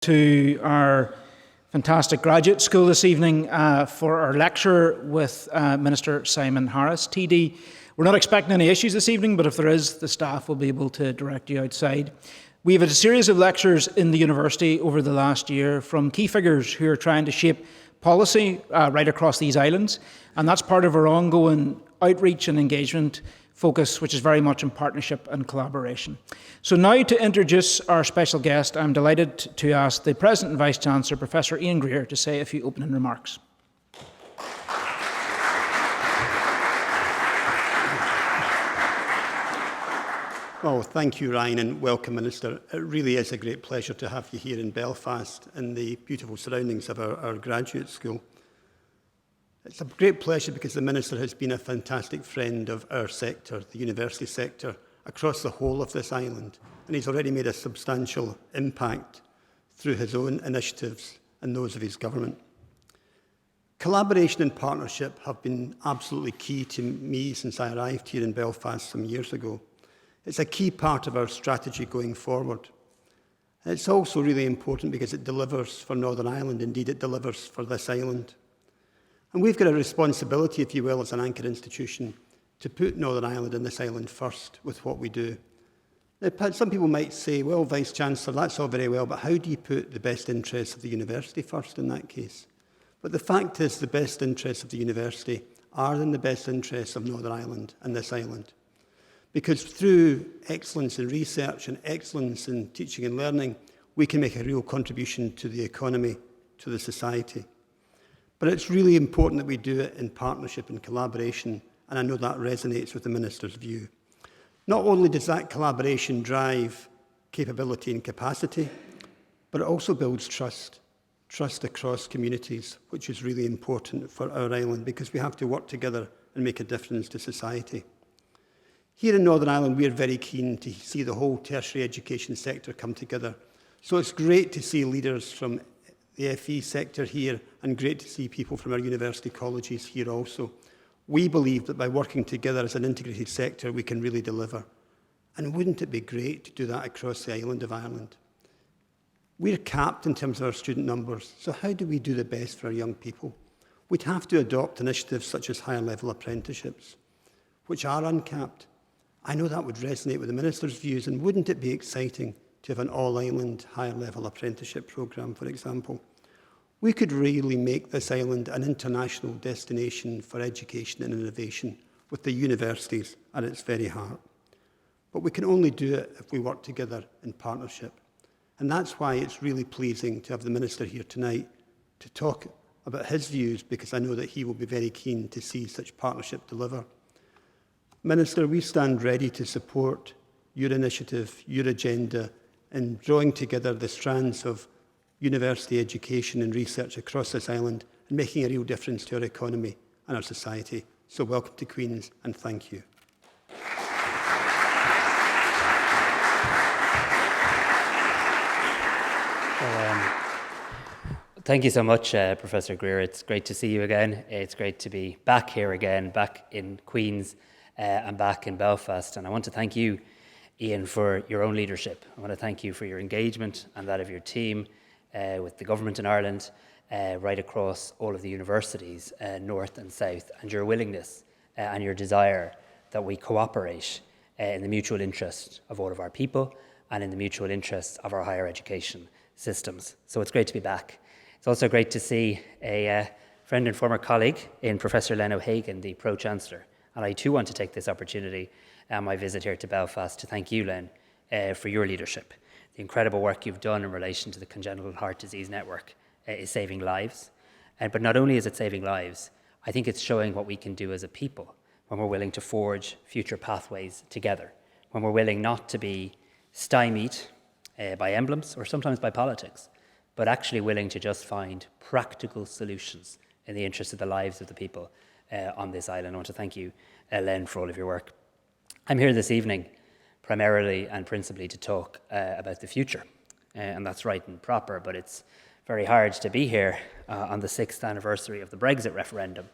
to our fantastic graduate school this evening for our lecture with Minister Simon Harris, TD. We're not expecting any issues this evening, but if there is, the staff will be able to direct you outside. We have had a series of lectures in the university over the last year from key figures who are trying to shape policy right across these islands, and that's part of our ongoing outreach and engagement focus, which is very much in partnership and collaboration. So now to introduce our special guest, I'm delighted to ask the President and Vice-Chancellor, Professor Ian Greer, to say a few opening remarks. Oh, thank you, Ryan, and welcome, Minister. It really is a great pleasure to have you here in Belfast in the beautiful surroundings of our graduate school. It's a great pleasure because the Minister has been a fantastic friend of our sector, the university sector, across the whole of this island, and he's already made a substantial impact through his own initiatives and those of his government. Collaboration and partnership have been absolutely key to me since I arrived here in Belfast some years ago. It's a key part of our strategy going forward. It's also really important because it delivers for Northern Ireland, indeed it delivers for this island. And we've got a responsibility, if you will, as an anchor institution, to put Northern Ireland and this island first with what we do. Now, some people might say, well, Vice-Chancellor, that's all very well, but how do you put the best interests of the university first in that case? But the fact is the best interests of the university are in the best interests of Northern Ireland and this island. Because through excellence in research and excellence in teaching and learning, we can make a real contribution to the economy, to the society. But it's really important that we do it in partnership and collaboration, and I know that resonates with the Minister's view. Not only does that collaboration drive capability and capacity, but it also builds trust across communities, which is really important for our island because we have to work together and make a difference to society. Here in Northern Ireland, we are very keen to see the whole tertiary education sector come together. So it's great to see leaders from the FE sector here, and great to see people from our university colleges here also. We believe that by working together as an integrated sector, we can really deliver. And wouldn't it be great to do that across the island of Ireland? We're capped in terms of our student numbers, so how do we do the best for our young people? We'd have to adopt initiatives such as higher level apprenticeships, which are uncapped. I know that would resonate with the Minister's views, and wouldn't it be exciting to have an all-island higher level apprenticeship programme, for example? We could really make this island an international destination for education and innovation with the universities at its very heart. But we can only do it if we work together in partnership. And that's why it's really pleasing to have the Minister here tonight to talk about his views, because I know that he will be very keen to see such partnership deliver. Minister, we stand ready to support your initiative, your agenda, in drawing together the strands of university education and research across this island and making a real difference to our economy and our society. So welcome to Queen's and thank you. Thank you so much, Professor Greer. It's great to see you again. It's great to be back here again, back in Queen's and back in Belfast. And I want to thank you, Ian, for your own leadership. I want to thank you for your engagement and that of your team with the government in Ireland, right across all of the universities, north and south, and your willingness and your desire that we cooperate in the mutual interest of all of our people and in the mutual interests of our higher education systems. So it's great to be back. It's also great to see a friend and former colleague in Professor Len O'Hagan, the Pro-Chancellor. And I too want to take this opportunity and my visit here to Belfast to thank you, Len, for your leadership. The incredible work you've done in relation to the Congenital Heart Disease Network is saving lives. But not only is it saving lives, I think it's showing what we can do as a people when we're willing to forge future pathways together, when we're willing not to be stymied by emblems or sometimes by politics, but actually willing to just find practical solutions in the interest of the lives of the people on this island. I want to thank you, Len, for all of your work. I'm here this evening primarily and principally to talk about the future. And that's right and proper, but it's very hard to be here on the 6th anniversary of the Brexit referendum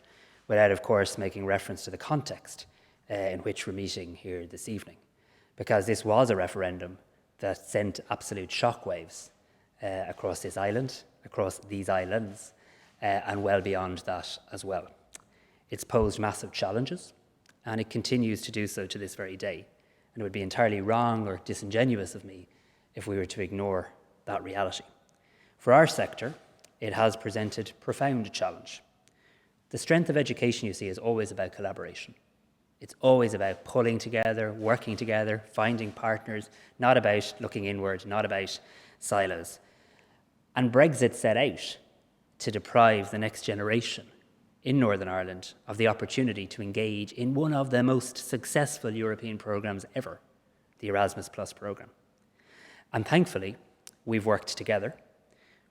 without, of course, making reference to the context in which we're meeting here this evening. Because this was a referendum that sent absolute shockwaves across this island, across these islands, and well beyond that as well. It's posed massive challenges, and it continues to do so to this very day. And it would be entirely wrong or disingenuous of me if we were to ignore that reality. For our sector, it has presented profound challenge. The strength of education, you see, is always about collaboration. It's always about pulling together, working together, finding partners, not about looking inward, not about silos. And Brexit set out to deprive the next generation in Northern Ireland of the opportunity to engage in one of the most successful European programmes ever, the Erasmus Plus programme. And thankfully, we've worked together,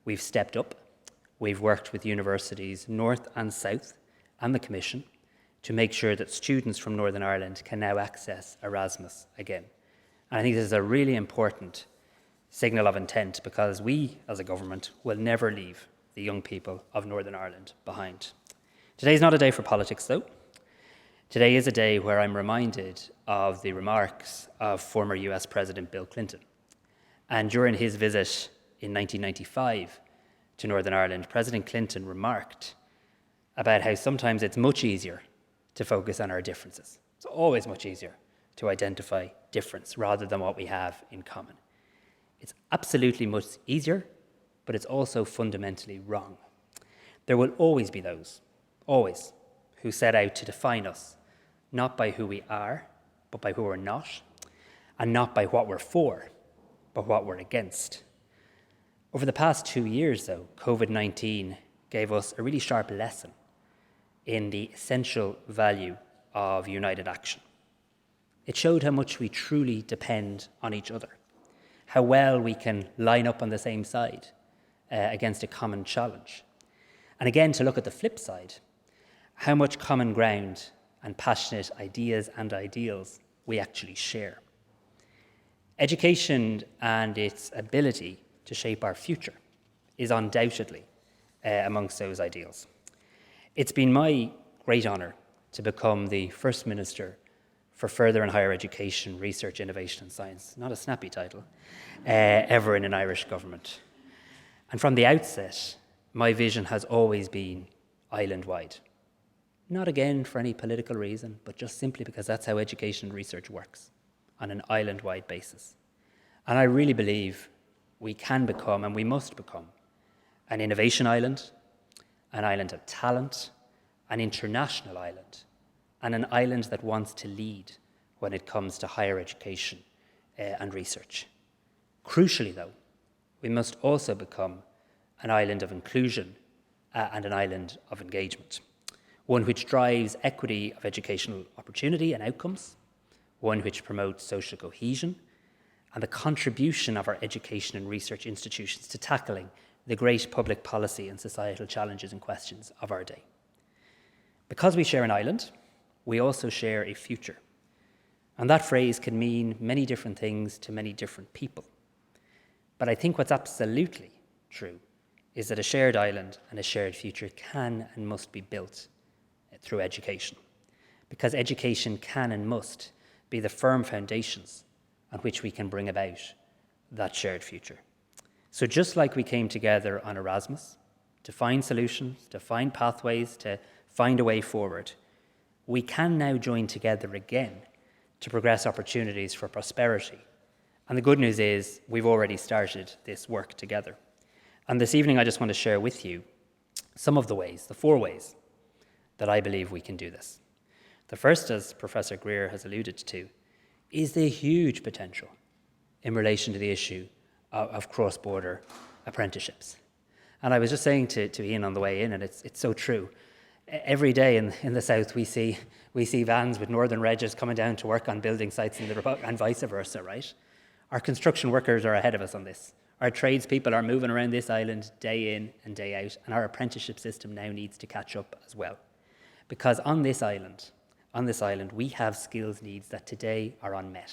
we've stepped up, we've worked with universities north and south and the Commission to make sure that students from Northern Ireland can now access Erasmus again. And I think this is a really important signal of intent, because we, as a government, will never leave the young people of Northern Ireland behind. Today's not a day for politics, though. Today is a day where I'm reminded of the remarks of former US President Bill Clinton. And during his visit in 1995 to Northern Ireland, President Clinton remarked about how sometimes it's much easier to focus on our differences. It's always much easier to identify difference rather than what we have in common. It's absolutely much easier, but it's also fundamentally wrong. There will always be those, always, who set out to define us, not by who we are, but by who we're not, and not by what we're for, but what we're against. Over the past 2 years, though, COVID-19 gave us a really sharp lesson in the essential value of united action. It showed how much we truly depend on each other, how well we can line up on the same side against a common challenge. And again, to look at the flip side, how much common ground and passionate ideas and ideals we actually share. Education and its ability to shape our future is undoubtedly amongst those ideals. It's been my great honour to become the First Minister for Further and Higher Education, Research, Innovation and Science, not a snappy title, ever in an Irish government. And from the outset, my vision has always been island-wide. Not again for any political reason, but just simply because that's how education and research works, on an island-wide basis. And I really believe we can become, and we must become, an innovation island, an island of talent, an international island, and an island that wants to lead when it comes to higher education and research. Crucially, though, we must also become an island of inclusion and an island of engagement, one which drives equity of educational opportunity and outcomes, one which promotes social cohesion, and the contribution of our education and research institutions to tackling the great public policy and societal challenges and questions of our day. Because we share an island, we also share a future. And that phrase can mean many different things to many different people. But I think what's absolutely true is that a shared island and a shared future can and must be built through education, because education can and must be the firm foundations on which we can bring about that shared future. So just like we came together on Erasmus to find solutions, to find pathways, to find a way forward, we can now join together again to progress opportunities for prosperity. And the good news is we've already started this work together. And this evening I just want to share with you some of the ways, the 4 ways, that I believe we can do this. The first, as Professor Greer has alluded to, is the huge potential in relation to the issue of cross-border apprenticeships. And I was just saying to Ian on the way in, and it's so true. Every day in the south we see vans with northern regs coming down to work on building sites in the Republic, and vice versa, right? Our construction workers are ahead of us on this. Our tradespeople are moving around this island day in and day out, and our apprenticeship system now needs to catch up as well. Because on this island, we have skills needs that today are unmet.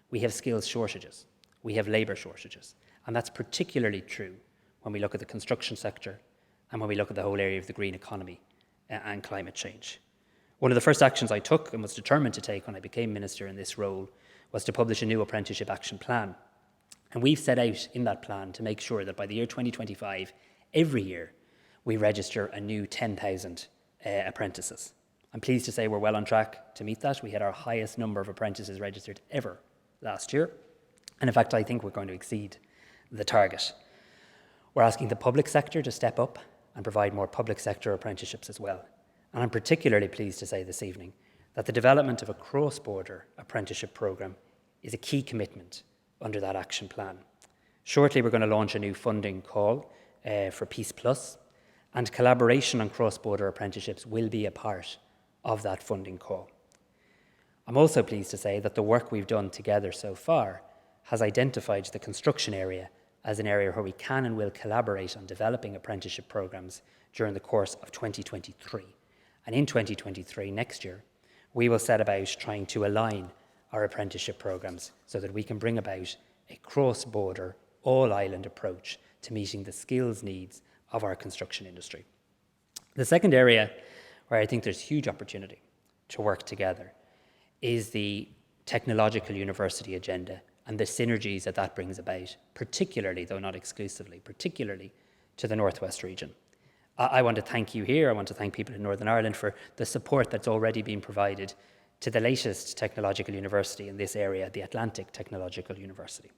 We have skills shortages. We have labour shortages. And that's particularly true when we look at the construction sector and when we look at the whole area of the green economy and climate change. One of the first actions I took and was determined to take when I became minister in this role was to publish a new apprenticeship action plan. And we've set out in that plan to make sure that by the year 2025, every year, we register a new 10,000 apprentices. I'm pleased to say we're well on track to meet that. We had our highest number of apprentices registered ever last year. And in fact, I think we're going to exceed the target. We're asking the public sector to step up and provide more public sector apprenticeships as well. And I'm particularly pleased to say this evening that the development of a cross-border apprenticeship programme is a key commitment under that action plan. Shortly, we're going to launch a new funding call for Peace Plus, and collaboration on cross-border apprenticeships will be a part of that funding call. I'm also pleased to say that the work we've done together so far has identified the construction area as an area where we can and will collaborate on developing apprenticeship programmes during the course of 2023. And in 2023, next year, we will set about trying to align our apprenticeship programmes so that we can bring about a cross-border, all-island approach to meeting the skills needs of our construction industry. The second area where I think there's huge opportunity to work together is the technological university agenda and the synergies that that brings about, particularly, though not exclusively, particularly to the Northwest region. I want to thank you here, I want to thank people in Northern Ireland for the support that's already been provided to the latest technological university in this area, the Atlantic Technological University.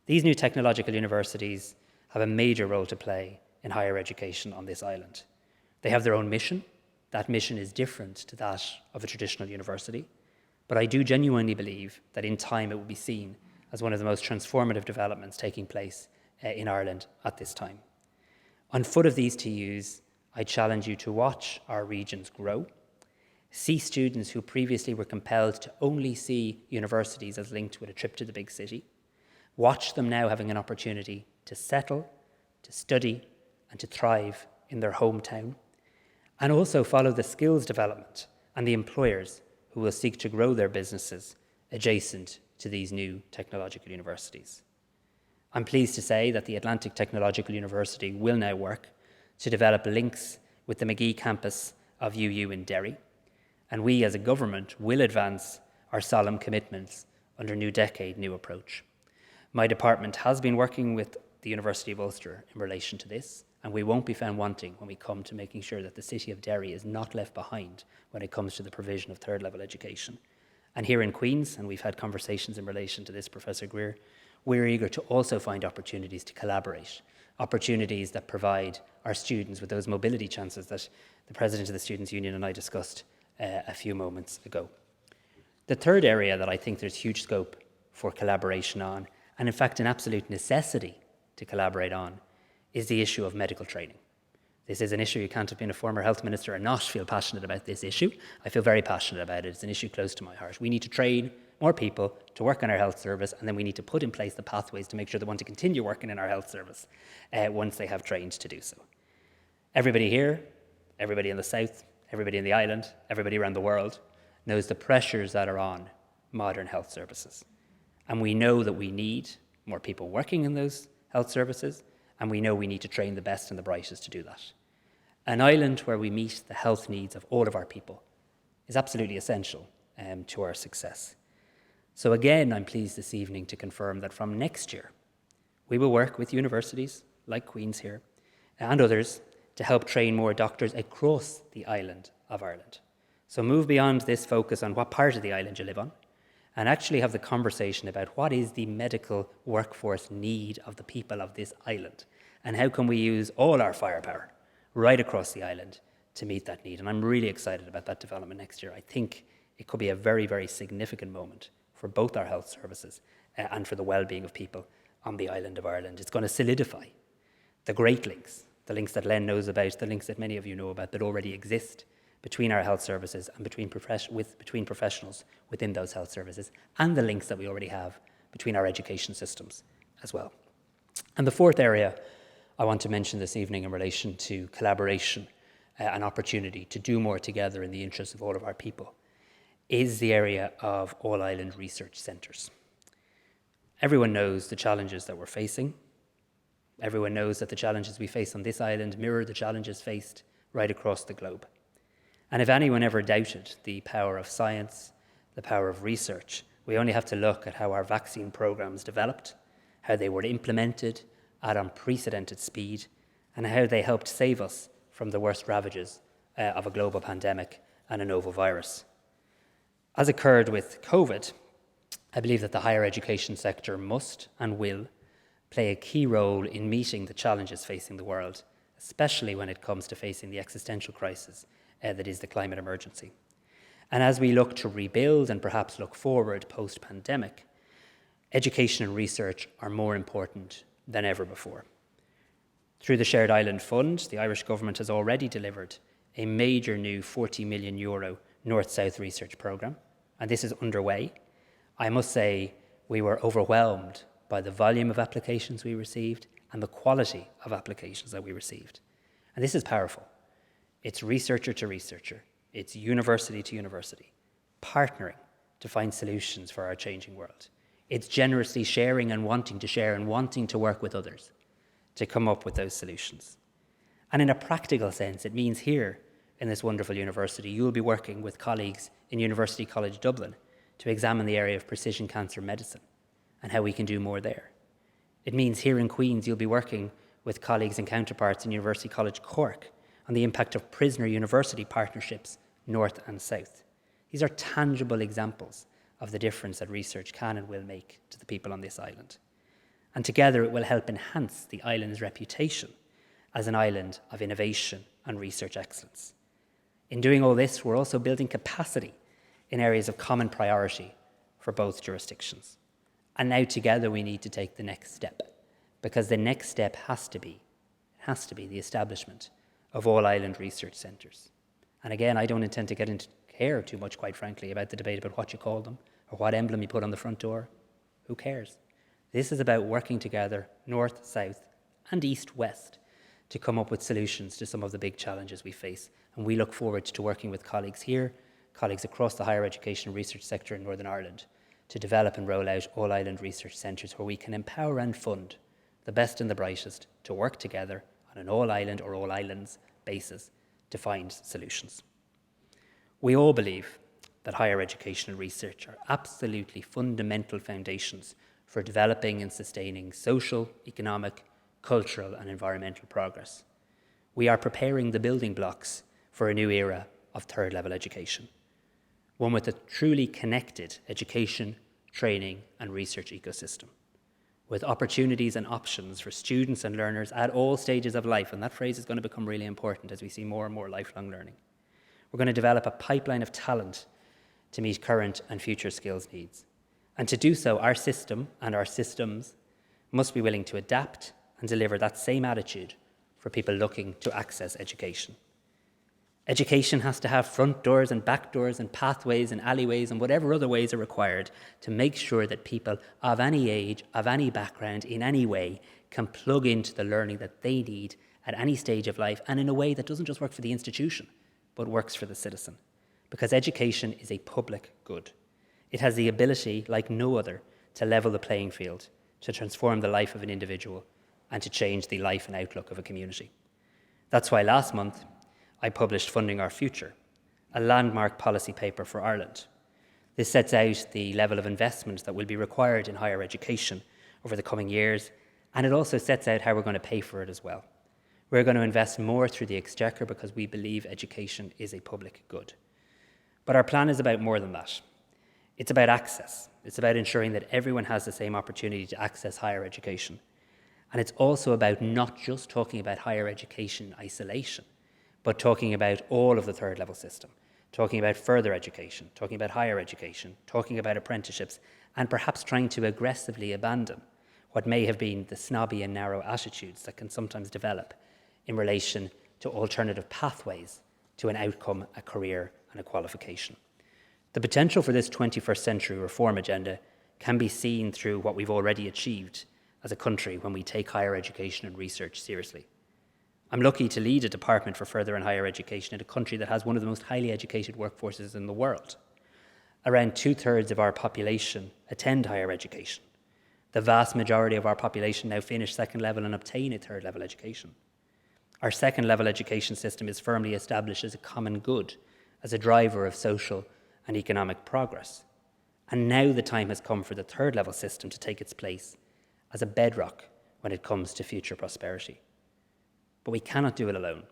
These new technological universities have a major role to play in higher education on this island. They have their own mission. That mission is different to that of a traditional university. But I do genuinely believe that in time it will be seen as one of the most transformative developments taking place in Ireland at this time. On foot of these TUs, I challenge you to watch our regions grow, see students who previously were compelled to only see universities as linked with a trip to the big city, watch them now having an opportunity to settle, to study, and to thrive in their hometown, and also follow the skills development and the employers who will seek to grow their businesses adjacent to these new technological universities. I'm pleased to say that the Atlantic Technological University will now work to develop links with the McGee campus of UU in Derry, and we as a government will advance our solemn commitments under New Decade, New Approach. My department has been working with the University of Ulster in relation to this, and we won't be found wanting when we come to making sure that the city of Derry is not left behind when it comes to the provision of third-level education. And here in Queen's, and we've had conversations in relation to this, Professor Greer, we're eager to also find opportunities to collaborate, opportunities that provide our students with those mobility chances that the President of the Students' Union and I discussed a few moments ago. The third area that I think there's huge scope for collaboration on, and in fact an absolute necessity to collaborate on, is the issue of medical training. This is an issue you can't have been a former health minister and not feel passionate about this issue. I feel very passionate about it. It's an issue close to my heart. We need to train more people to work in our health service, and then we need to put in place the pathways to make sure they want to continue working in our health service once they have trained to do so. Everybody here, everybody in the south, everybody in the island, everybody around the world knows the pressures that are on modern health services. And we know that we need more people working in those health services, and we know we need to train the best and the brightest to do that. An island where we meet the health needs of all of our people is absolutely essential to our success. So again, I'm pleased this evening to confirm that from next year, we will work with universities like Queen's here and others to help train more doctors across the island of Ireland. So move beyond this focus on what part of the island you live on and actually have the conversation about what is the medical workforce need of the people of this island and how can we use all our firepower right across the island to meet that need. And I'm really excited about that development next year. I think it could be a very, very significant moment for both our health services and for the well-being of people on the island of Ireland. It's going to solidify the great links, the links that Len knows about, the links that many of you know about that already exist between our health services and between professionals within those health services, and the links that we already have between our education systems as well. And the fourth area I want to mention this evening in relation to collaboration and opportunity to do more together in the interests of all of our people is the area of all-island research centres. Everyone knows the challenges that we're facing. Everyone knows that the challenges we face on this island mirror the challenges faced right across the globe. And if anyone ever doubted the power of science, the power of research, we only have to look at how our vaccine programs developed, how how they were implemented at unprecedented speed, and how they helped save us from the worst ravages of a global pandemic and a novel virus. As occurred with COVID, I believe that the higher education sector must and will play a key role in meeting the challenges facing the world, especially when it comes to facing the existential crisis that is the climate emergency. And as we look to rebuild and perhaps look forward post-pandemic, education and research are more important than ever before. Through the Shared Island Fund, the Irish government has already delivered a major new €40 million North-South research programme, and this is underway. I must say we were overwhelmed by the volume of applications we received and the quality of applications that we received. And this is powerful. It's researcher to researcher. It's university to university, partnering to find solutions for our changing world. It's generously sharing and wanting to share and wanting to work with others to come up with those solutions. And in a practical sense, it means here in this wonderful university, you'll be working with colleagues in University College Dublin to examine the area of precision cancer medicine and how we can do more there. It means here in Queen's, you'll be working with colleagues and counterparts in University College Cork on the impact of prisoner-university partnerships, north and south. These are tangible examples of the difference that research can and will make to the people on this island. And together it will help enhance the island's reputation as an island of innovation and research excellence. In doing all this, we're also building capacity in areas of common priority for both jurisdictions. And now together we need to take the next step, because the next step has to be the establishment of all island research centres. And again, I don't intend to get into care too much, quite frankly, about the debate about what you call them or what emblem you put on the front door. Who cares? This is about working together, north, south, and east, west, to come up with solutions to some of the big challenges we face. And we look forward to working with colleagues here, colleagues across the higher education and research sector in Northern Ireland, to develop and roll out all island research centres where we can empower and fund the best and the brightest to work together on an all island or all islands basis to find solutions. We all believe that higher education and research are absolutely fundamental foundations for developing and sustaining social, economic, cultural and environmental progress. We are preparing the building blocks for a new era of third level education, one with a truly connected education, training and research ecosystem, with opportunities and options for students and learners at all stages of life. And that phrase is going to become really important as we see more and more lifelong learning. We're going to develop a pipeline of talent to meet current and future skills needs. And to do so, our system and our systems must be willing to adapt and deliver that same attitude for people looking to access education. Education has to have front doors and back doors and pathways and alleyways and whatever other ways are required to make sure that people of any age, of any background, in any way can plug into the learning that they need at any stage of life and in a way that doesn't just work for the institution, but works for the citizen. Because education is a public good. It has the ability, like no other, to level the playing field, to transform the life of an individual, and to change the life and outlook of a community. That's why last month, I published Funding Our Future, a landmark policy paper for Ireland. This sets out the level of investment that will be required in higher education over the coming years, and it also sets out how we're going to pay for it as well. We're going to invest more through the Exchequer because we believe education is a public good. But our plan is about more than that. It's about access. It's about ensuring that everyone has the same opportunity to access higher education. And it's also about not just talking about higher education in isolation, but talking about all of the third level system, talking about further education, talking about higher education, talking about apprenticeships, and perhaps trying to aggressively abandon what may have been the snobby and narrow attitudes that can sometimes develop in relation to alternative pathways to an outcome, a career, and a qualification. The potential for this 21st century reform agenda can be seen through what we've already achieved as a country when we take higher education and research seriously. I'm lucky to lead a department for further and higher education in a country that has one of the most highly educated workforces in the world. Around 2/3 of our population attend higher education. The vast majority of our population now finish second level and obtain a third level education. Our second level education system is firmly established as a common good, as a driver of social and economic progress. And now the time has come for the third level system to take its place as a bedrock when it comes to future prosperity. But we cannot do it alone.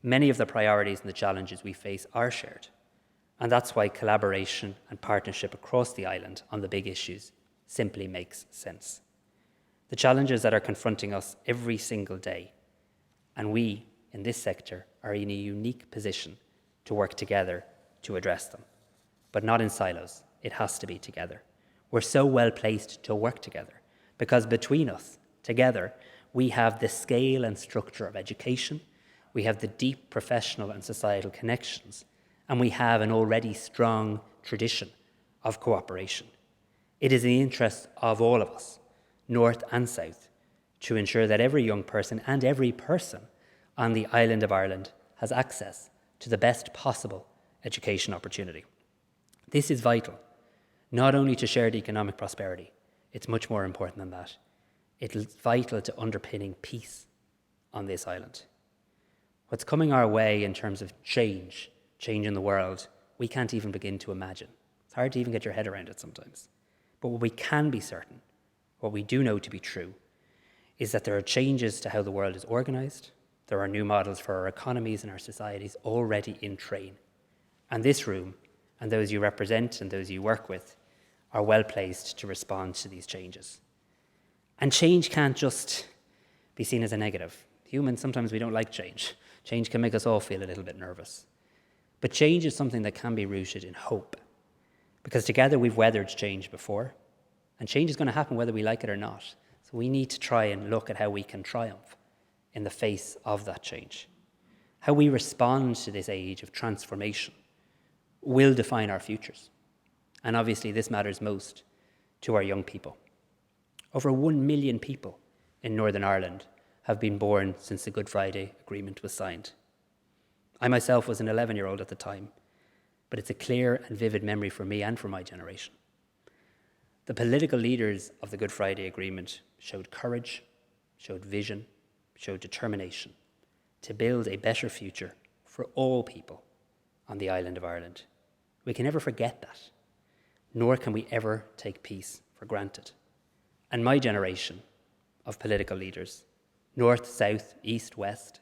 Many of the priorities and the challenges we face are shared, and that's why collaboration and partnership across the island on the big issues simply makes sense. The challenges that are confronting us every single day, and we in this sector are in a unique position to work together to address them, but not in silos. It has to be together. We're so well placed to work together because between us, together, we have the scale and structure of education, we have the deep professional and societal connections, and we have an already strong tradition of cooperation. It is in the interest of all of us, North and South, to ensure that every young person and every person on the island of Ireland has access to the best possible education opportunity. This is vital, not only to shared economic prosperity, it's much more important than that. It is vital to underpinning peace on this island. What's coming our way in terms of change in the world, we can't even begin to imagine. It's hard to even get your head around it sometimes. But what we can be certain, what we do know to be true, is that there are changes to how the world is organised. There are new models for our economies and our societies already in train. And this room, and those you represent and those you work with, are well placed to respond to these changes. And change can't just be seen as a negative. Humans, sometimes we don't like change. Change can make us all feel a little bit nervous. But change is something that can be rooted in hope. Because together we've weathered change before, and change is going to happen whether we like it or not. So we need to try and look at how we can triumph in the face of that change. How we respond to this age of transformation will define our futures. And obviously this matters most to our young people. Over 1 million people in Northern Ireland have been born since the Good Friday Agreement was signed. I myself was an 11-year-old at the time, but it's a clear and vivid memory for me and for my generation. The political leaders of the Good Friday Agreement showed courage, showed vision, showed determination to build a better future for all people on the island of Ireland. We can never forget that, nor can we ever take peace for granted. And my generation of political leaders, North, South, East, West,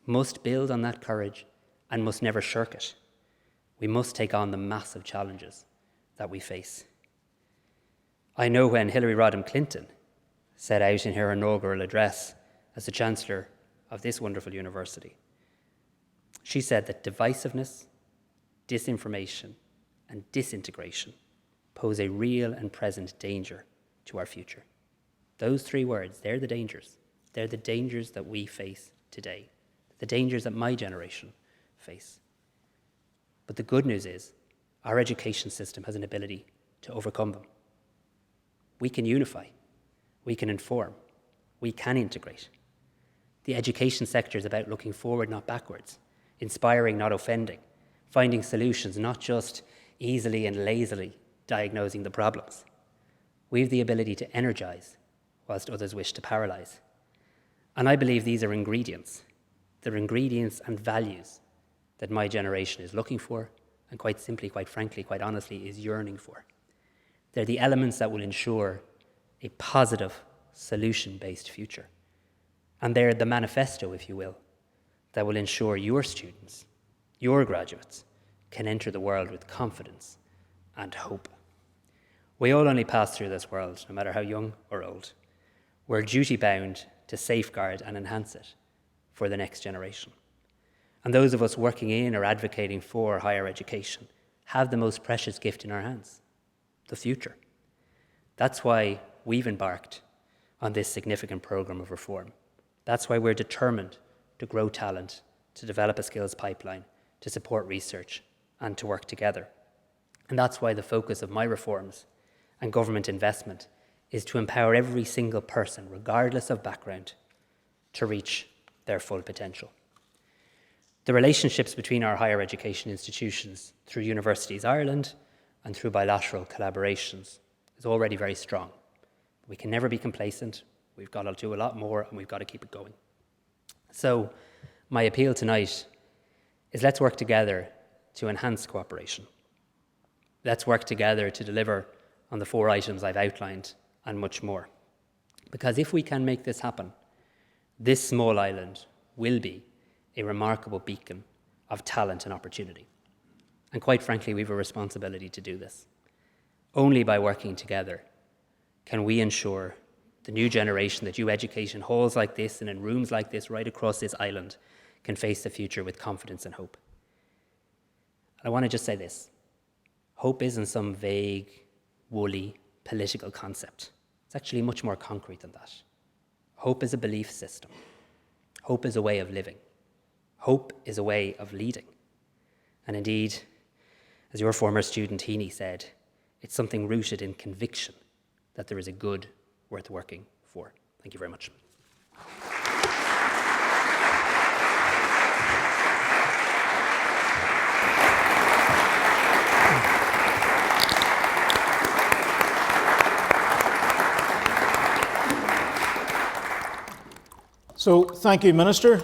must build on that courage and must never shirk it. We must take on the massive challenges that we face. I know when Hillary Rodham Clinton set out in her inaugural address as the Chancellor of this wonderful university, she said that divisiveness, disinformation, and disintegration pose a real and present danger to our future. Those three words, they're the dangers. They're the dangers that we face today, the dangers that my generation face. But the good news is our education system has an ability to overcome them. We can unify, we can inform, we can integrate. The education sector is about looking forward, not backwards, inspiring, not offending, finding solutions, not just easily and lazily diagnosing the problems. We have the ability to energize whilst others wish to paralyze. And I believe these are ingredients. They're ingredients and values that my generation is looking for and quite simply, quite frankly, quite honestly, is yearning for. They're the elements that will ensure a positive, solution-based future. And they're the manifesto, if you will, that will ensure your students, your graduates, can enter the world with confidence and hope. We all only pass through this world, no matter how young or old. We're duty-bound to safeguard and enhance it for the next generation. And those of us working in or advocating for higher education have the most precious gift in our hands, the future. That's why we've embarked on this significant program of reform. That's why we're determined to grow talent, to develop a skills pipeline, to support research, and to work together. And that's why the focus of my reforms and government investment is to empower every single person, regardless of background, to reach their full potential. The relationships between our higher education institutions through Universities Ireland and through bilateral collaborations is already very strong. We can never be complacent. We've got to do a lot more and we've got to keep it going. So my appeal tonight is let's work together to enhance cooperation. Let's work together to deliver on the 4 items I've outlined and much more. Because if we can make this happen, this small island will be a remarkable beacon of talent and opportunity. And quite frankly, we have a responsibility to do this. Only by working together can we ensure the new generation that you educate in halls like this and in rooms like this right across this island can face the future with confidence and hope. And I want to just say this. Hope isn't some vague, woolly, political concept. It's actually much more concrete than that. Hope is a belief system. Hope is a way of living. Hope is a way of leading. And indeed, as your former student Heaney said, it's something rooted in conviction that there is a good worth working for. Thank you very much. So thank you, Minister.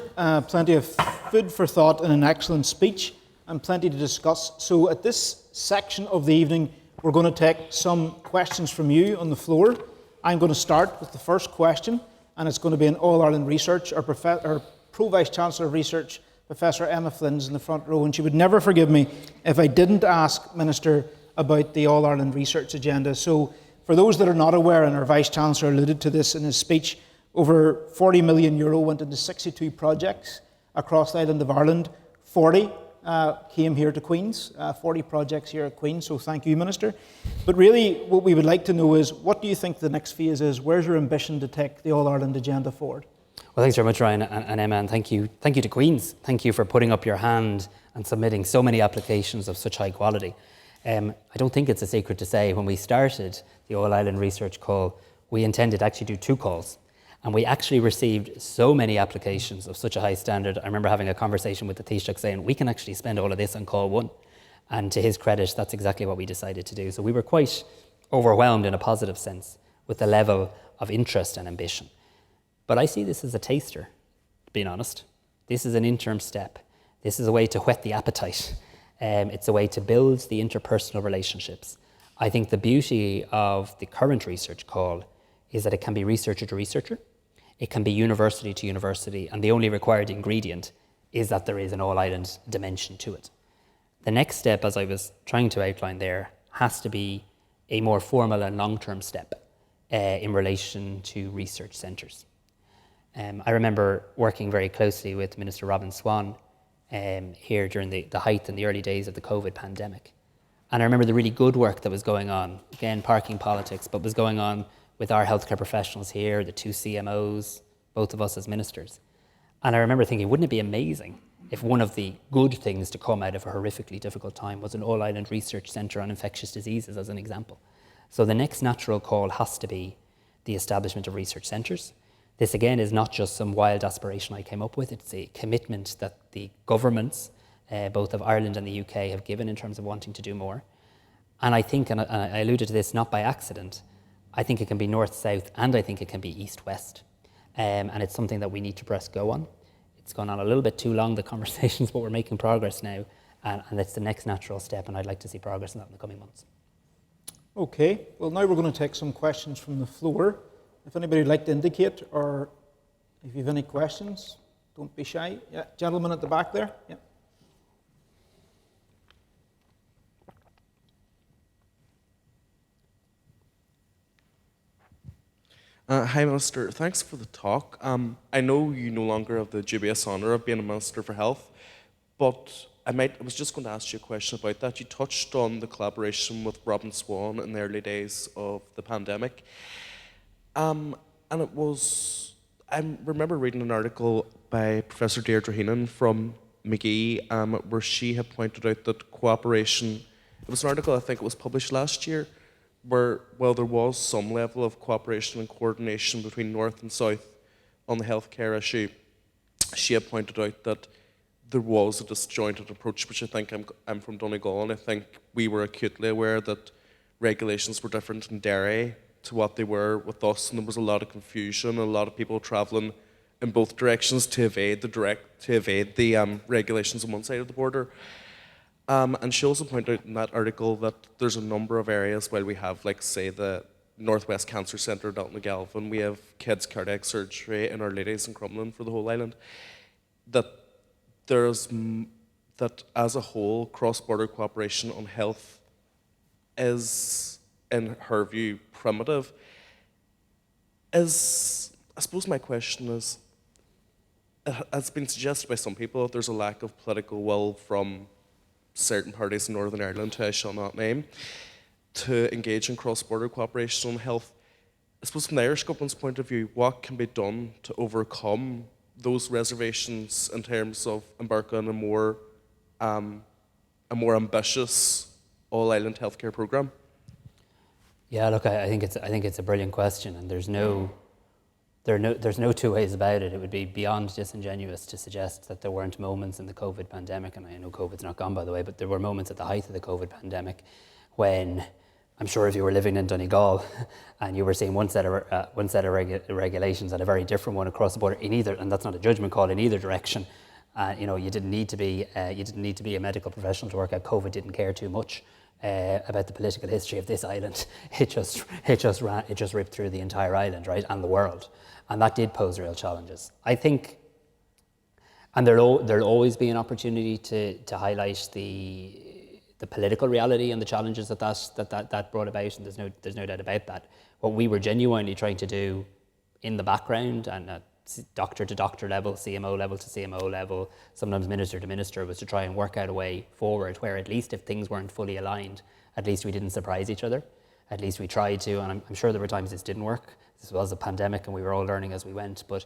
Plenty of food for thought and an excellent speech and plenty to discuss. So at this section of the evening, we're going to take some questions from you on the floor. I'm going to start with the first question, and it's going to be in All-Ireland Research. Our Pro-Vice-Chancellor of Research, Professor Emma Flynn's in the front row, and she would never forgive me if I didn't ask Minister about the All-Ireland Research agenda. So for those that are not aware, and our Vice-Chancellor alluded to this in his speech, over €40 million went into 62 projects across the island of Ireland. 40 came here to Queen's, 40 projects here at Queen's, so thank you, Minister. But really, what we would like to know is, what do you think the next phase is? Where's your ambition to take the All-Ireland agenda forward? Well, thanks very much, Ryan and Emma, and thank you to Queen's. Thank you for putting up your hand and submitting so many applications of such high quality. I don't think it's a secret to say, when we started the All-Ireland Research Call, we intended to actually do 2 calls. And we actually received so many applications of such a high standard. I remember having a conversation with the Taoiseach saying, we can actually spend all of this on call 1. And to his credit, that's exactly what we decided to do. So we were quite overwhelmed in a positive sense with the level of interest and ambition. But I see this as a taster, being honest. This is an interim step. This is a way to whet the appetite. It's a way to build the interpersonal relationships. I think the beauty of the current research call is that it can be researcher to researcher. It can be university to university, and the only required ingredient is that there is an all-island dimension to it. The next step, as I was trying to outline there, has to be a more formal and long-term step in relation to research centres. I remember working very closely with Minister Robin Swan here during the height and the early days of the COVID pandemic. And I remember the really good work that was going on, again, parking politics, but was going on with our healthcare professionals here, the 2 CMOs, both of us as ministers. And I remember thinking, wouldn't it be amazing if one of the good things to come out of a horrifically difficult time was an all-island research centre on infectious diseases, as an example. So the next natural call has to be the establishment of research centres. This, again, is not just some wild aspiration I came up with. It's a commitment that the governments, both of Ireland and the UK, have given in terms of wanting to do more. And I think, and I alluded to this not by accident, I think it can be north-south, and I think it can be east-west. And it's something that we need to press go on. It's gone on a little bit too long, the conversations, but we're making progress now. And that's the next natural step, and I'd like to see progress in that in the coming months. Okay, well, now we're going to take some questions from the floor. If anybody would like to indicate, or if you have any questions, don't be shy. Yeah, gentleman at the back there. Yeah. Hi, Minister. Thanks for the talk. I know you no longer have the dubious honour of being a Minister for Health, but I was just going to ask you a question about that. You touched on the collaboration with Robin Swan in the early days of the pandemic. And I remember reading an article by Professor Deirdre Heenan from McGee, where she had pointed out that cooperation, it was an article, I think it was published last year, where, while there was some level of cooperation and coordination between North and South on the healthcare issue, she had pointed out that there was a disjointed approach, which I think, I'm from Donegal, and I think we were acutely aware that regulations were different in Derry to what they were with us, and there was a lot of confusion, a lot of people travelling in both directions to evade the regulations on one side of the border. And she also pointed out in that article that there's a number of areas where we have, like, say, the Northwest Cancer Centre, Dalton-Galvin. We have kids' cardiac surgery in Our Ladies in Crumlin for the whole island. That that as a whole, cross-border cooperation on health is, in her view, primitive. I suppose my question is, it's been suggested by some people that there's a lack of political will from certain parties in Northern Ireland, who I shall not name, to engage in cross-border cooperation on health. I suppose from the Irish government's point of view, what can be done to overcome those reservations in terms of embarking on a more ambitious all-island healthcare programme? Yeah, look, I think it's a brilliant question, and there's no two ways about it. It would be beyond disingenuous to suggest that there weren't moments in the COVID pandemic, and I know COVID's not gone, by the way, but there were moments at the height of the COVID pandemic when, I'm sure if you were living in Donegal and you were seeing one set of regulations and a very different one across the border in either, and that's not a judgment call, in either direction, you didn't need to be a medical professional to work out COVID didn't care too much about the political history of this island. It just ripped through the entire island, right, and the world, and that did pose real challenges. I think, and there'll always be an opportunity to highlight the political reality and the challenges that brought about, and there's no doubt about that. What we were genuinely trying to do in the background and at doctor to doctor level, CMO level to CMO level, sometimes minister to minister, was to try and work out a way forward where at least if things weren't fully aligned, at least we didn't surprise each other. At least we tried to, and I'm sure there were times this didn't work. This was a pandemic and we were all learning as we went, but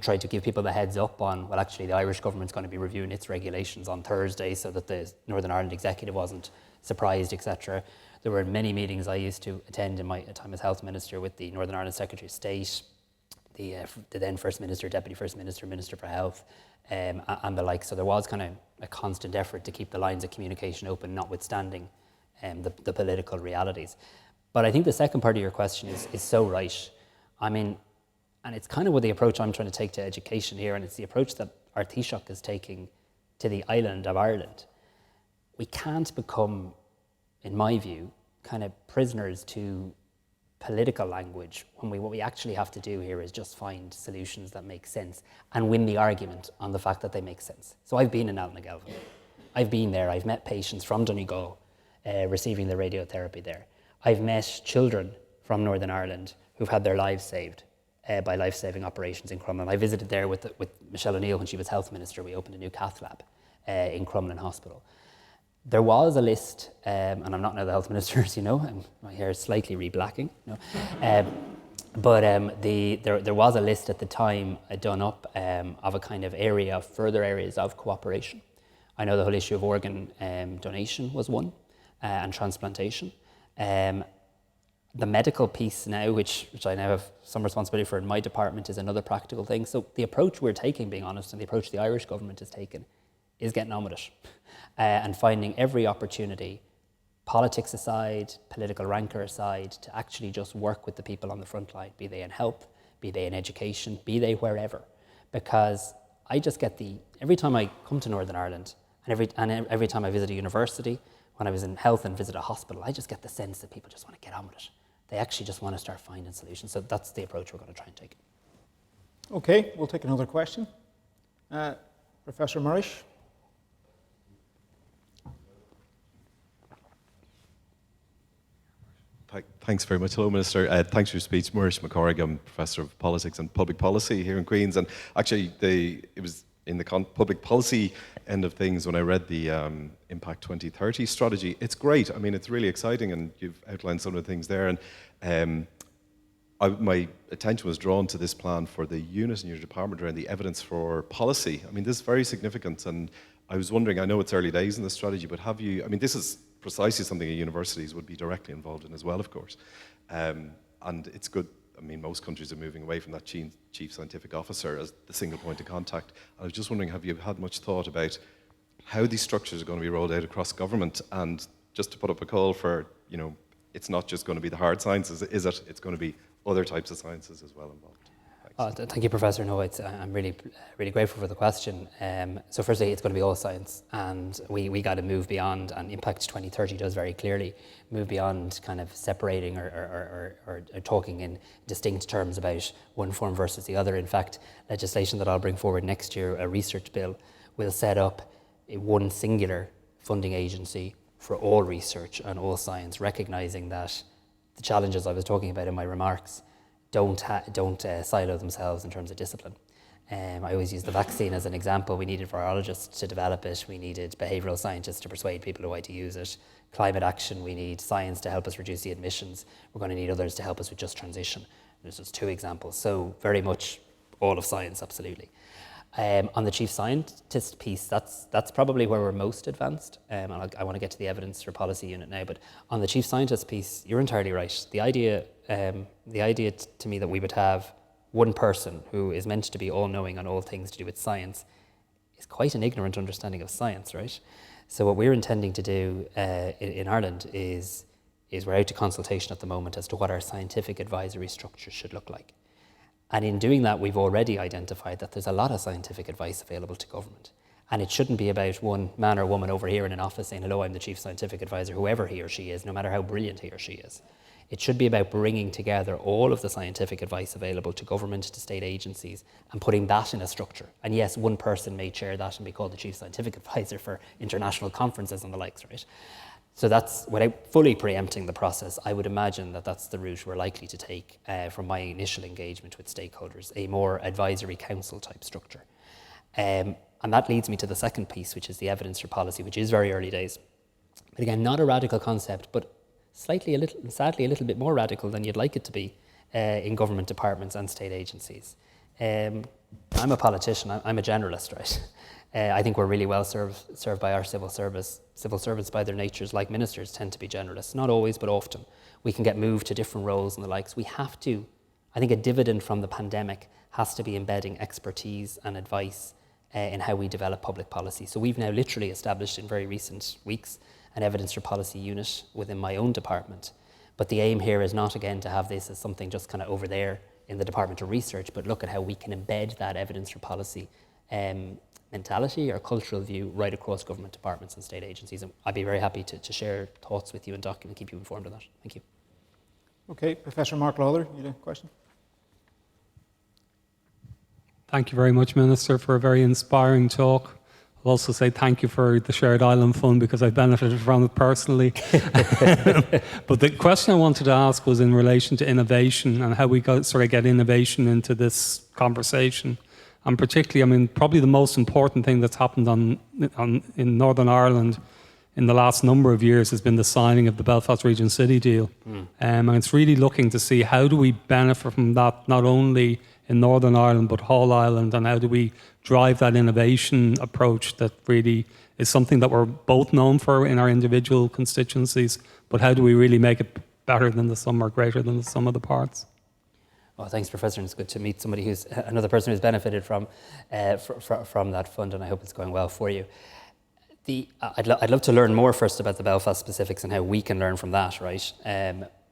tried to give people the heads up on, well, actually the Irish government's going to be reviewing its regulations on Thursday so that the Northern Ireland executive wasn't surprised, etc. There were many meetings I used to attend in my time as health minister with the Northern Ireland Secretary of State, the then First Minister, Deputy First Minister, Minister for Health, and the like. So there was kind of a constant effort to keep the lines of communication open, notwithstanding the political realities. But I think the second part of your question is so right. I mean, and it's kind of what the approach I'm trying to take to education here, and it's the approach that our Taoiseach is taking to the island of Ireland. We can't become, in my view, kind of prisoners to political language when what we actually have to do here is just find solutions that make sense and win the argument on the fact that they make sense. So I've been in Galvin. I've been there. I've met patients from Donegal receiving the radiotherapy there. I've met children from Northern Ireland who've had their lives saved by life-saving operations in Crumlin. I visited there with Michelle O'Neill when she was health minister. We opened a new cath lab in Crumlin Hospital. There was a list, and I'm not now the health minister, as you know, and my hair is slightly re-blacking. But there was a list at the time done up of a kind of further areas of cooperation. I know the whole issue of organ donation was one, and transplantation. The medical piece now, which I now have some responsibility for in my department, is another practical thing. So the approach we're taking, being honest, and the approach the Irish government has taken, is getting on with it and finding every opportunity, politics aside, political rancour aside, to actually just work with the people on the front line, be they in health, be they in education, be they wherever. Because I just get every time I come to Northern Ireland, and every time I visit a university, when I was in health and visit a hospital, I just get the sense that people just want to get on with it. They actually just want to start finding solutions. So that's the approach we're going to try and take. Okay, we'll take another question. Professor Murish. Thanks very much. Hello, Minister. Thanks for your speech. Murish McCorrick, I'm Professor of Politics and Public Policy here in Queen's. And actually, it was in the public policy end of things when I read the Impact 2030 strategy. It's great. I mean, it's really exciting, and you've outlined some of the things there. And my attention was drawn to this plan for the unit in your department around the evidence for policy. I mean, this is very significant, and I was wondering, I know it's early days in the strategy, but this is precisely something universities would be directly involved in as well, of course. And it's good. I mean, most countries are moving away from that chief scientific officer as the single point of contact. I was just wondering, have you had much thought about how these structures are going to be rolled out across government? And just to put up a call for, it's not just going to be the hard sciences, is it? It's going to be other types of sciences as well involved. Thanks. Thank you, Professor. No, I'm really grateful for the question. So firstly, it's going to be all science, and we got to move beyond, and Impact 2030 does very clearly move beyond kind of separating or talking in distinct terms about one form versus the other. In fact, legislation that I'll bring forward next year, a research bill, will set up one singular funding agency for all research and all science, recognising that the challenges I was talking about in my remarks don't silo themselves in terms of discipline. I always use the vaccine as an example. We needed virologists to develop it. We needed behavioural scientists to persuade people why to use it. Climate action, we need science to help us reduce the emissions. We're going to need others to help us with just transition. There's just 2 examples. So very much all of science, absolutely. On the chief scientist piece, that's probably where we're most advanced. And I want to get to the evidence for policy unit now. But on the chief scientist piece, you're entirely right. The idea to me that we would have one person who is meant to be all-knowing on all things to do with science is quite an ignorant understanding of science, right? So what we're intending to do in Ireland is we're out to consultation at the moment as to what our scientific advisory structure should look like. And in doing that, we've already identified that there's a lot of scientific advice available to government. And it shouldn't be about one man or woman over here in an office saying, hello, I'm the chief scientific advisor, whoever he or she is, no matter how brilliant he or she is. It should be about bringing together all of the scientific advice available to government, to state agencies, and putting that in a structure. And yes, one person may chair that and be called the chief scientific advisor for international conferences and the likes, right? So that's, without fully preempting the process, I would imagine that that's the route we're likely to take from my initial engagement with stakeholders, a more advisory council type structure. And that leads me to the second piece, which is the evidence for policy, which is very early days. But again, not a radical concept, but sadly a little bit more radical than you'd like it to be in government departments and state agencies. I'm a politician, I'm a generalist, right? I think we're really well served by our civil service. Civil servants by their natures, like ministers, tend to be generalists. Not always, but often. We can get moved to different roles and the likes. We have to, I think a dividend from the pandemic has to be embedding expertise and advice in how we develop public policy. So we've now literally established in very recent weeks an evidence for policy unit within my own department. But the aim here is not, again, to have this as something just kind of over there in the Department of Research, but look at how we can embed that evidence for policy mentality or cultural view right across government departments and state agencies. And I'd be very happy to share thoughts with you and keep you informed of that. Thank you. Okay, Professor Mark Lawler, you had a question? Thank you very much, Minister, for a very inspiring talk. I'll also say thank you for the Shared Island Fund because I benefited from it personally. But the question I wanted to ask was in relation to innovation and how we get innovation into this conversation. And particularly, I mean, probably the most important thing that's happened in Northern Ireland in the last number of years has been the signing of the Belfast Region City deal. And it's really looking to see how do we benefit from that, not only in Northern Ireland, but whole Ireland, and how do we drive that innovation approach that really is something that we're both known for in our individual constituencies, but how do we really make it better than the sum or greater than the sum of the parts? Well, thanks, Professor. And it's good to meet somebody another person who's benefited from that fund, and I hope it's going well for you. I'd love to learn more first about the Belfast specifics and how we can learn from that, right?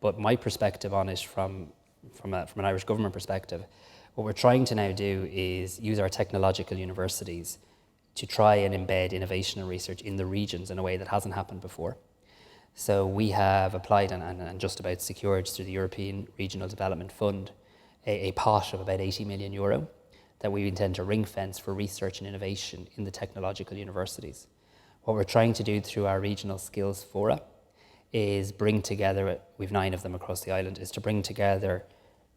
But my perspective on it from an Irish government perspective, what we're trying to now do is use our technological universities to try and embed innovation and research in the regions in a way that hasn't happened before. So we have applied and just about secured through the European Regional Development Fund a pot of about €80 million that we intend to ring fence for research and innovation in the technological universities. What we're trying to do through our regional skills fora is bring together, we've 9 of them across the island, is to bring together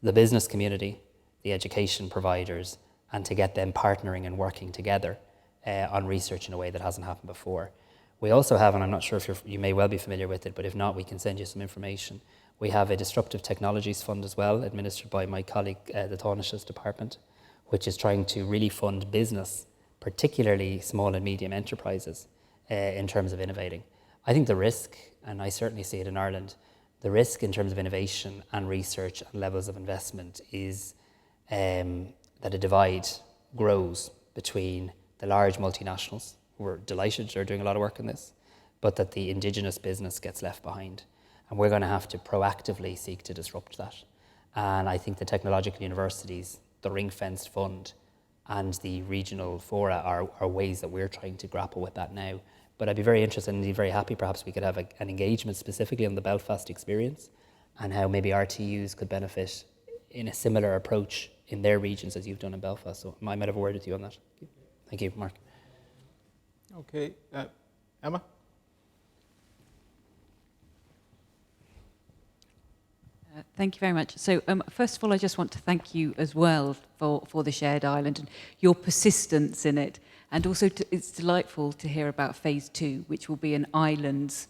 the business community, the education providers, and to get them partnering and working together on research in a way that hasn't happened before. We also have, and I'm not sure if you may well be familiar with it, but if not, we can send you some information. We have a Disruptive Technologies Fund as well, administered by my colleague, the Taoiseach's department, which is trying to really fund business, particularly small and medium enterprises, in terms of innovating. I think the risk, and I certainly see it in Ireland, the risk in terms of innovation and research and levels of investment is that a divide grows between the large multinationals, who are delighted they're doing a lot of work in this, but that the indigenous business gets left behind. And we're going to have to proactively seek to disrupt that. And I think the technological universities the ring-fenced fund and the regional fora are ways that we're trying to grapple with that now. But I'd be very interested and very happy perhaps we could have an engagement specifically on the Belfast experience and how maybe RTUs could benefit in a similar approach in their regions as you've done in Belfast. So I might have a word with you on that. Thank you, Mark. Okay, Emma? Thank you very much. So first of all, I just want to thank you as well for the shared island and your persistence in it. And also it's delightful to hear about phase 2, which will be an islands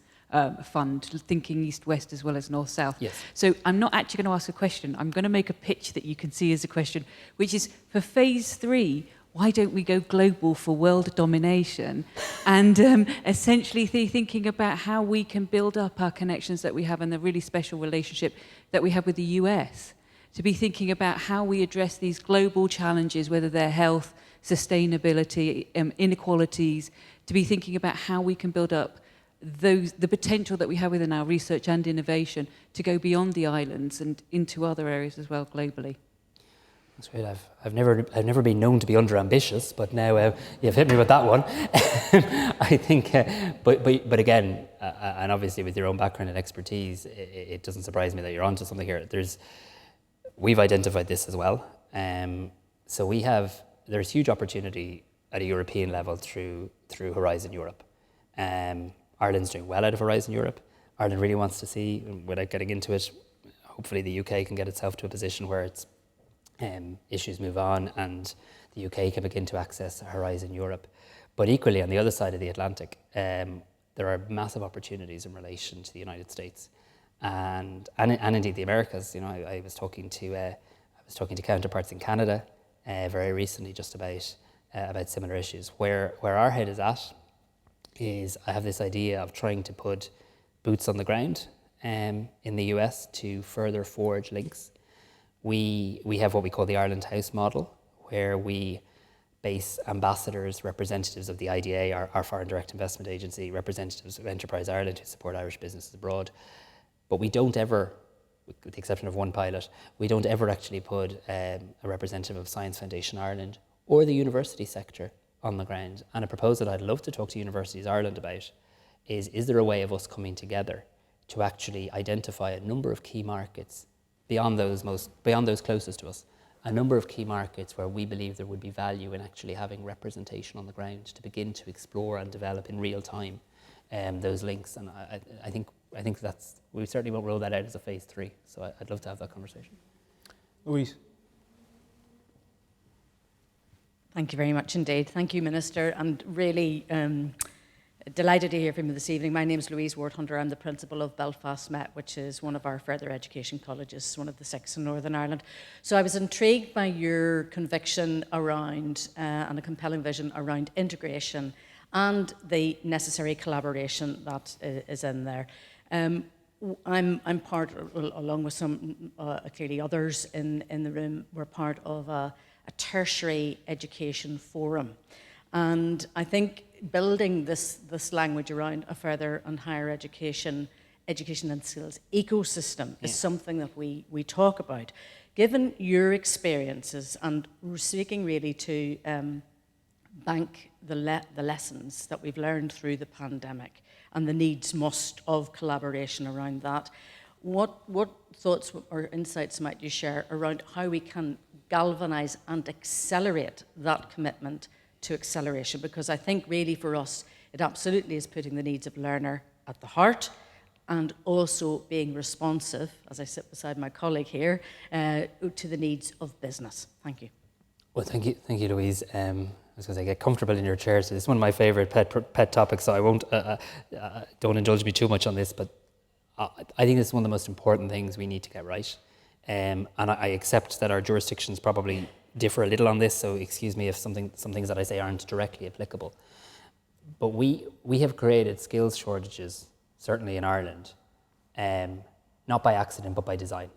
fund, thinking east-west as well as north-south. Yes. So I'm not actually going to ask a question. I'm going to make a pitch that you can see as a question, which is for phase 3, why don't we go global for world domination? And essentially thinking about how we can build up our connections that we have and the really special relationship that we have with the US. To be thinking about how we address these global challenges, whether they're health, sustainability, inequalities, to be thinking about how we can build up the potential that we have within our research and innovation to go beyond the islands and into other areas as well globally. That's great. I've never been known to be under-ambitious, but now you've hit me with that one. I think, but again, and obviously with your own background and expertise, it doesn't surprise me that you're onto something here. We've identified this as well. So there's huge opportunity at a European level through Horizon Europe. Ireland's doing well out of Horizon Europe. Ireland really wants to see, without getting into it, hopefully the UK can get itself to a position where it's issues move on and the UK can begin to access Horizon Europe. But equally, on the other side of the Atlantic, there are massive opportunities in relation to the United States and indeed the Americas. You know, I was talking to counterparts in Canada very recently just about similar issues. Where our head is at is I have this idea of trying to put boots on the ground in the US to further forge links. We have what we call the Ireland House model, where we base ambassadors, representatives of the IDA, our Foreign Direct Investment Agency, representatives of Enterprise Ireland who support Irish businesses abroad. But we don't ever, with the exception of one pilot, we don't ever actually put a representative of Science Foundation Ireland or the university sector on the ground. And a proposal I'd love to talk to Universities Ireland about is there a way of us coming together to actually identify a number of key markets beyond those closest to us, a number of key markets where we believe there would be value in actually having representation on the ground to begin to explore and develop in real time those links. And I think we certainly won't roll that out as a phase 3. So I'd love to have that conversation. Louise. Thank you very much indeed. Thank you, Minister, and really delighted to hear from you this evening. My name is Louise Ward-Hunter. I'm the principal of Belfast Met, which is one of our further education colleges, one of the 6 in Northern Ireland. So I was intrigued by your conviction around and a compelling vision around integration and the necessary collaboration that is in there. I'm part, along with some clearly others in the room, we're part of a tertiary education forum. And I think building this language around a further and higher education and skills ecosystem is something that we talk about. Given your experiences, and we're seeking really to bank the lessons that we've learned through the pandemic and the needs must of collaboration around that, what thoughts or insights might you share around how we can galvanise and accelerate that commitment to acceleration? Because I think really for us, it absolutely is putting the needs of learner at the heart and also being responsive, as I sit beside my colleague here, to the needs of business. Thank you. Well, thank you, Louise. I was going to say, get comfortable in your chair. So this is one of my favourite pet topics, so I won't, don't indulge me too much on this, but I think it's one of the most important things we need to get right. And I accept that our jurisdictions probably differ a little on this, so excuse me if some things that I say aren't directly applicable. But we have created skills shortages, certainly in Ireland, not by accident, but by design.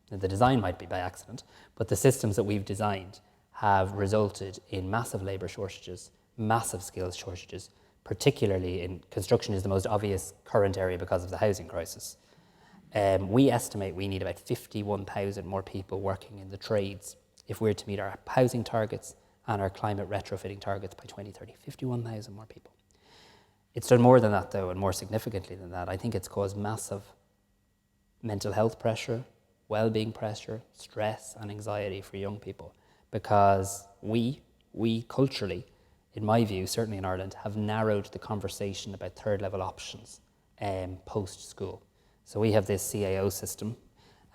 The design might be by accident, but the systems that we've designed have resulted in massive labour shortages, massive skills shortages, particularly in construction is the most obvious current area because of the housing crisis. We estimate we need about 51,000 more people working in the trades if we're to meet our housing targets and our climate retrofitting targets by 2030. 51,000 more people. It's done more than that, though, and more significantly than that. I think it's caused massive mental health pressure, well-being pressure, stress and anxiety for young people, because we culturally, in my view, certainly in Ireland, have narrowed the conversation about third level options post-school. So we have this CAO system,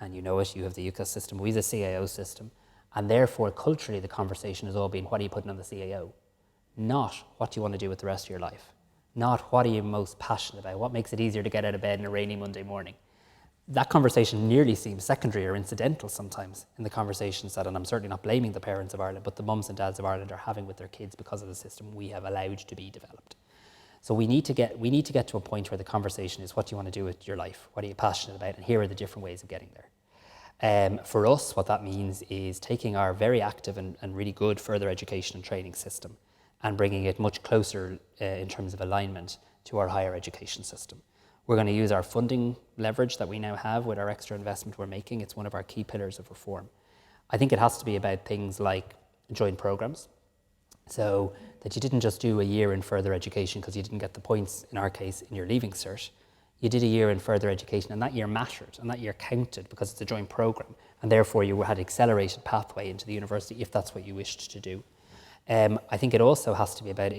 and you know it, you have the UCAS system, we have the CAO system, and therefore culturally the conversation has all been, what are you putting on the CAO? Not what do you want to do with the rest of your life? Not what are you most passionate about? What makes it easier to get out of bed on a rainy Monday morning? That conversation nearly seems secondary or incidental sometimes in the conversations that, and I'm certainly not blaming the parents of Ireland, but the mums and dads of Ireland are having with their kids because of the system we have allowed to be developed. So we need to get to a point where the conversation is, what do you want to do with your life? What are you passionate about? And here are the different ways of getting there. For us, what that means is taking our very active and really good further education and training system and bringing it much closer in terms of alignment to our higher education system. We're going to use our funding leverage that we now have with our extra investment we're making. It's one of our key pillars of reform. I think it has to be about things like joint programs. So that you didn't just do a year in further education because you didn't get the points, in our case, in your leaving cert. You did a year in further education and that year mattered and that year counted because it's a joint program, and therefore you had accelerated pathway into the university if that's what you wished to do. I think it also has to be about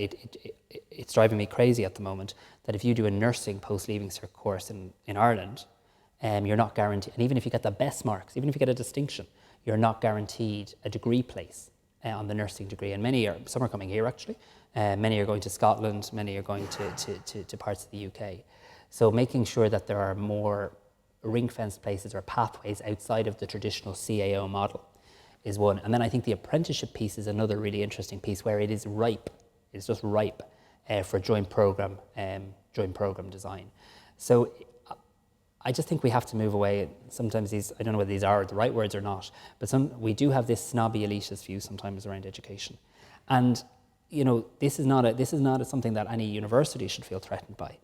it's driving me crazy at the moment that if you do a nursing post-leaving cert course in Ireland, you're not guaranteed, and even if you get the best marks, even if you get a distinction, you're not guaranteed a degree place on the nursing degree. And some are coming here actually, many are going to Scotland, many are going to parts of the UK. So making sure that there are more ring-fenced places or pathways outside of the traditional CAO model is one. And then I think the apprenticeship piece is another really interesting piece where it is ripe, it's just ripe for joint program design. So I just think we have to move away. Sometimes I don't know whether these are the right words or not, but we do have this snobby elitist view sometimes around education. And this is not something that any university should feel threatened by.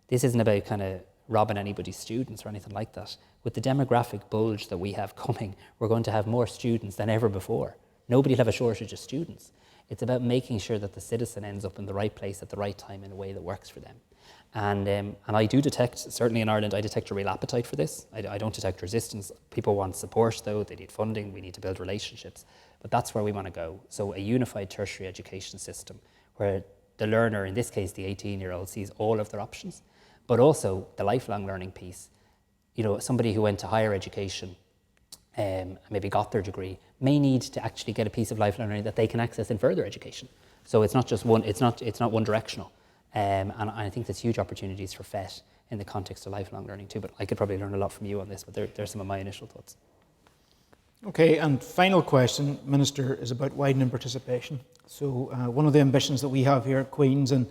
This isn't about kind of robbing anybody's students or anything like that. With the demographic bulge that we have coming, we're going to have more students than ever before. Nobody will have a shortage of students. It's about making sure that the citizen ends up in the right place at the right time in a way that works for them. And I do detect, certainly in Ireland, I detect a real appetite for this. I don't detect resistance. People want support though, they need funding, we need to build relationships. But that's where we want to go. So a unified tertiary education system where the learner, in this case the 18-year-old, sees all of their options, but also the lifelong learning piece. Somebody who went to higher education, maybe got their degree, may need to actually get a piece of lifelong learning that they can access in further education. So it's not just one, it's not one directional. And I think there's huge opportunities for FET in the context of lifelong learning too, but I could probably learn a lot from you on this, but there's some of my initial thoughts. Okay, and final question, Minister, is about widening participation. So one of the ambitions that we have here at Queen's and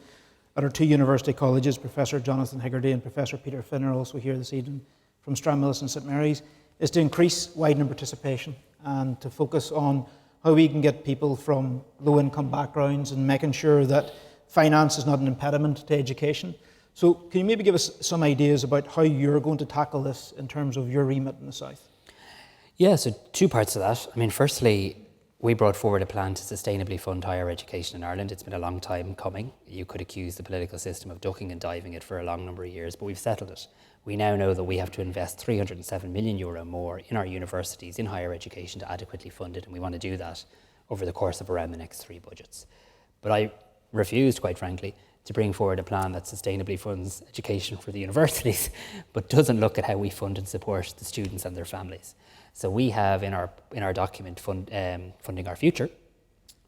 at our two university colleges, Professor Jonathan Higgerty and Professor Peter Finn are also here this evening from Stranmillis and St Mary's, is to increase widening participation and to focus on how we can get people from low-income backgrounds and making sure that finance is not an impediment to education. So can you maybe give us some ideas about how you're going to tackle this in terms of your remit in the South? Yeah, so two parts of that. I mean, firstly, we brought forward a plan to sustainably fund higher education in Ireland. It's been a long time coming. You could accuse the political system of ducking and diving it for a long number of years, but we've settled it. We now know that we have to invest €307 million more in our universities, in higher education, to adequately fund it, and we want to do that over the course of around the next 3 budgets. But I refused, quite frankly, to bring forward a plan that sustainably funds education for the universities, but doesn't look at how we fund and support the students and their families. So we have in our document, Funding Our Future,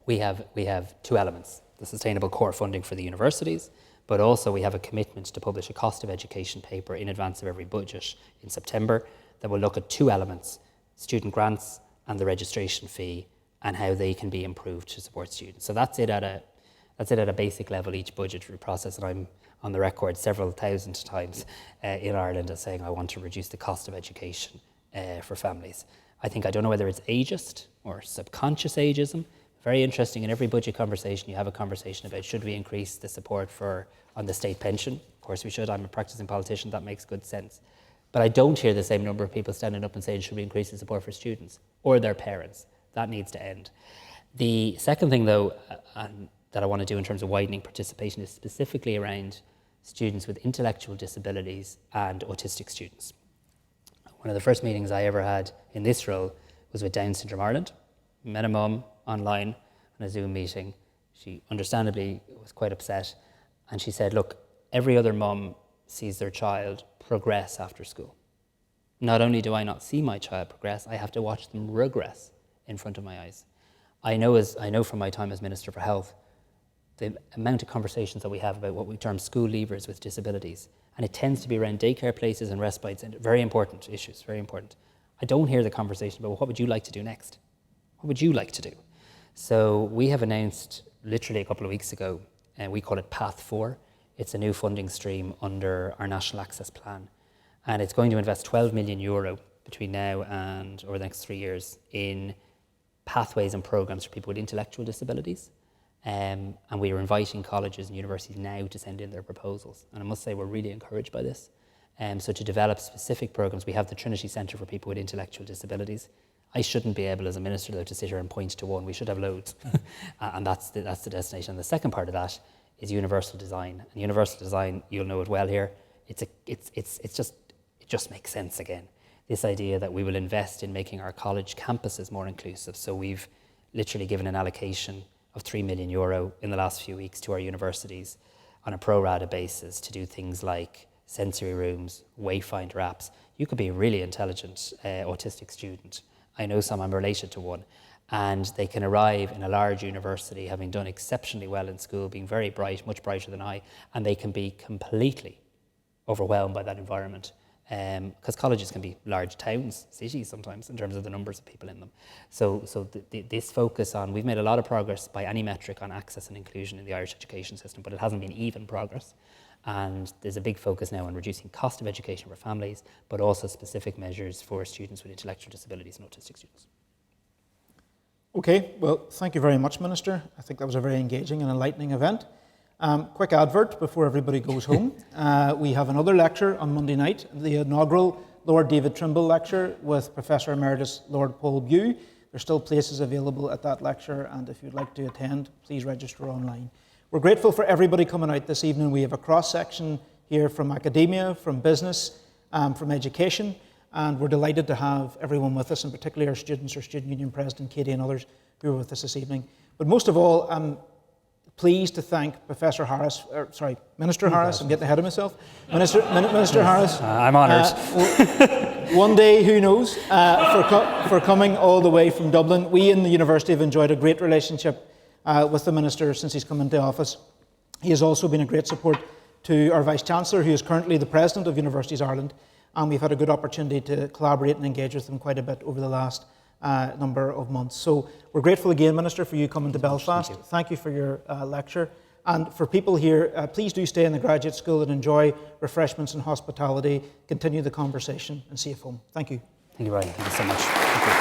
we have 2 elements: the sustainable core funding for the universities, but also we have a commitment to publish a cost of education paper in advance of every budget in September that will look at 2 elements: student grants and the registration fee, and how they can be improved to support students. So that's it at a basic level, each budgetary process, and I'm on the record several thousand times in Ireland as saying I want to reduce the cost of education for families. I don't know whether it's ageist or subconscious ageism. Very interesting, in every budget conversation you have a conversation about should we increase the support on the state pension. Of course we should. I'm a practicing politician, that makes good sense. But I don't hear the same number of people standing up and saying should we increase the support for students or their parents That needs to end. The second thing, though, that I want to do in terms of widening participation is specifically around students with intellectual disabilities and autistic students. One of the first meetings I ever had in this role was with Down Syndrome Ireland. Met a mum online on a Zoom meeting. She understandably was quite upset, and she said, look, every other mum sees their child progress after school. Not only do I not see my child progress, I have to watch them regress in front of my eyes. I know from my time as Minister for Health, the amount of conversations that we have about what we term school leavers with disabilities, and it tends to be around daycare places and respites, and very important issues, very important. I don't hear the conversation about, well, what would you like to do next? What would you like to do? So we have announced literally a couple of weeks ago, and we call it Path 4. It's a new funding stream under our National Access Plan. And it's going to invest €12 million between now and over the next 3 years in pathways and programs for people with intellectual disabilities. And we are inviting colleges and universities now to send in their proposals. And I must say we're really encouraged by this. So to develop specific programs, we have the Trinity Centre for people with intellectual disabilities. I shouldn't be able as a minister though to sit here and point to one. We should have loads. And that's the destination. And the second part of that is universal design. And universal design, you'll know it well here, it just makes sense again. This idea that we will invest in making our college campuses more inclusive. So we've literally given an allocation of €3 million in the last few weeks to our universities on a pro rata basis to do things like sensory rooms, wayfinder apps. You could be a really intelligent autistic student. I know some, I'm related to one. And they can arrive in a large university having done exceptionally well in school, being very bright, much brighter than I, and they can be completely overwhelmed by that environment. Because colleges can be large towns, cities sometimes, in terms of the numbers of people in them. So this focus on, we've made a lot of progress by any metric on access and inclusion in the Irish education system, but it hasn't been even progress. And there's a big focus now on reducing cost of education for families, but also specific measures for students with intellectual disabilities and autistic students. Okay, well, thank you very much, Minister. I think that was a very engaging and enlightening event. Quick advert before everybody goes home. We have another lecture on Monday night, the inaugural Lord David Trimble lecture with Professor Emeritus Lord Paul Bew. There's still places available at that lecture, and if you'd like to attend, please register online. We're grateful for everybody coming out this evening. We have a cross-section here from academia, from business, from education, and we're delighted to have everyone with us, and particularly our students, our Student Union President Katie and others who are with us this evening. But most of all, I'm pleased to thank Minister Harris. I'm getting ahead of myself. Minister Harris. I'm honoured. One day, who knows, for coming all the way from Dublin. We in the university have enjoyed a great relationship with the Minister since he's come into office. He has also been a great support to our Vice-Chancellor, who is currently the President of Universities Ireland, and we've had a good opportunity to collaborate and engage with him quite a bit over the last number of months. So we're grateful again, Minister, for you coming to Belfast. Thank you for your lecture. And for people here, please do stay in the graduate school and enjoy refreshments and hospitality. Continue the conversation and safe home. Thank you. Thank you, Ryan. Thank you so much. Thank you.